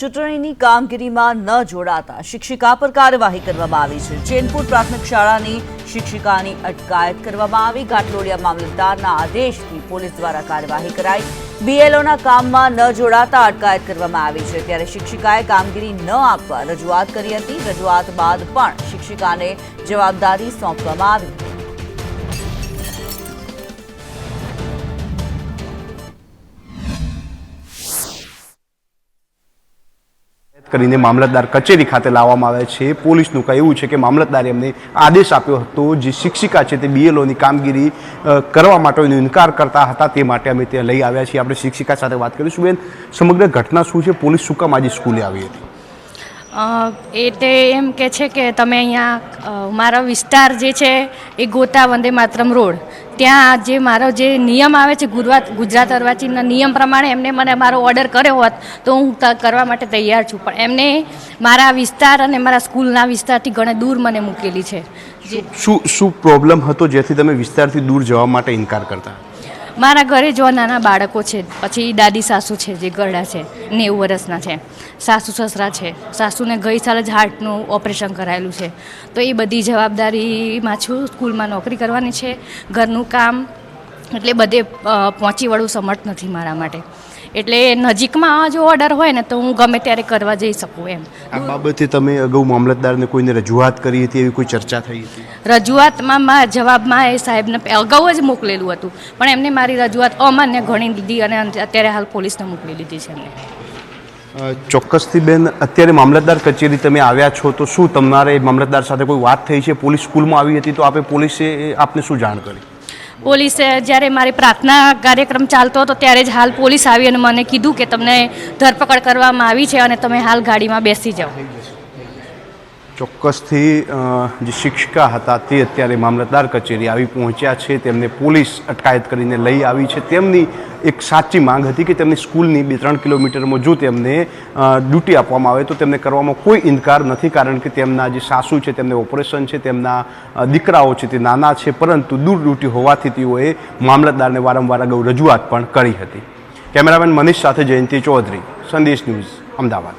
ચૂંટણીની કામગીરીમાં ન જોડાતા શિક્ષિકા પર કાર્યવાહી કરવામાં આવી છે। ચેનપુર પ્રાથમિક શાળાની શિક્ષિકાની અટકાયત કરવામાં આવી। ઘાટલોડિયા મામલતદારના આદેશથી પોલીસ દ્વારા કાર્યવાહી કરાઈ। બીએલઓના કામમાં ન જોડાતા અટકાયત કરવામાં આવી છે। ત્યારે શિક્ષિકાએ કામગીરી ન આપવા રજૂઆત કરી હતી। રજૂઆત બાદ પણ શિક્ષિકાને જવાબદારી સોંપવામાં આવી। કરીને મામલતદાર કચેરી ખાતે લાવવામાં આવે છે। પોલીસનું કહેવું છે કે મામલતદારે એમને આદેશ આપ્યો હતો જે શિક્ષિકા છે તે બીએલઓની કામગીરી કરવા માટેનો ઇનકાર કરતા હતા, તે માટે અમે ત્યાં લઈ આવ્યા છીએ। આપણે શિક્ષિકા સાથે વાત કરીશું। બેન, સમગ્ર ઘટના શું છે? પોલીસ શું કામ આજે સ્કૂલે આવી હતી? એ તે એમ કે છે કે તમે અહીંયા મારો વિસ્તાર જે છે એ ગોતા વંદે માતરમ રોડ, ત્યાં જે મારો જે નિયમ આવે છે ગુજરાત અર્વાચીનના નિયમ પ્રમાણે એમને મને મારો ઓર્ડર કર્યો હોત તો હું કરવા માટે તૈયાર છું, પણ એમને મારા વિસ્તાર અને મારા સ્કૂલના વિસ્તારથી ઘણે દૂર મને મૂકેલી છે। શું પ્રોબ્લેમ હતો જેથી તમે વિસ્તારથી દૂર જવા માટે ઇનકાર કરતા? મારા ઘરે જો નાના બાળકો છે, પછી દાદી સાસુ છે જે ગરડા છે, 90 વર્ષના છે, સાસુ સસરા છે, સાસુને ગઈ સાલ જ હાર્ટનું ઓપરેશન કરાયેલું છે, તો એ બધી જવાબદારીમાં છું। સ્કૂલમાં નોકરી કરવાની છે, ઘરનું કામ, એટલે બધે પહોંચી વળવું સમર્થ નથી મારા માટે। એટલે નજીકમાં જો ઓર્ડર હોય ને તો હું ગમે ત્યારે કરવા જઈ શકું એમ। આ બાબતે તમે અગાઉ મામલતદારને કોઈને રજૂઆત કરી હતી, એવી કોઈ ચર્ચા થઈ હતી? રજૂઆતમાં જવાબમાં એ સાહેબને અગાઉ જ મોકલેલું હતું, પણ એમને મારી રજૂઆત અમાન્ય ગણી દીધી અને અત્યારે હાલ પોલીસને મોકલી દીધી છે એમને। ચોક્કસથી બેન, અત્યારે મામલતદાર કચેરી તમે આવ્યા છો તો શું તમારે મામલતદાર સાથે કોઈ વાત થઈ છે? પોલીસ સ્કૂલમાં આવી હતી તો પોલીસે આપને શું જાણ કરી? પોલીસે જ્યારે મારી પ્રાર્થના કાર્યક્રમ ચાલતો હતો ત્યારે જ હાલ પોલીસ આવી અને મને કીધું કે તમને ધરપકડ કરવામાં આવી છે અને તમે હાલ ગાડીમાં બેસી જાઓ। ચોક્કસથી જે શિક્ષિકા હતા તે અત્યારે મામલતદાર કચેરી આવી પહોંચ્યા છે। તેમને પોલીસ અટકાયત કરીને લઈ આવી છે। તેમની એક સાચી માંગ હતી કે તેમની સ્કૂલની 2-3 કિલોમીટરમાં જો તેમને ડ્યુટી આપવામાં આવે તો તેમને કરવામાં કોઈ ઇનકાર નથી, કારણ કે તેમના જે સાસુ છે તેમને ઓપરેશન છે, તેમના દીકરાઓ છે તે નાના છે, પરંતુ દૂર ડ્યુટી હોવાથી તેઓએ મામલતદારને વારંવાર અગાઉ રજૂઆત પણ કરી હતી। કેમેરામેન મનીષ સાથે જયંતિ ચૌધરી, સંદેશ ન્યૂઝ, અમદાવાદ।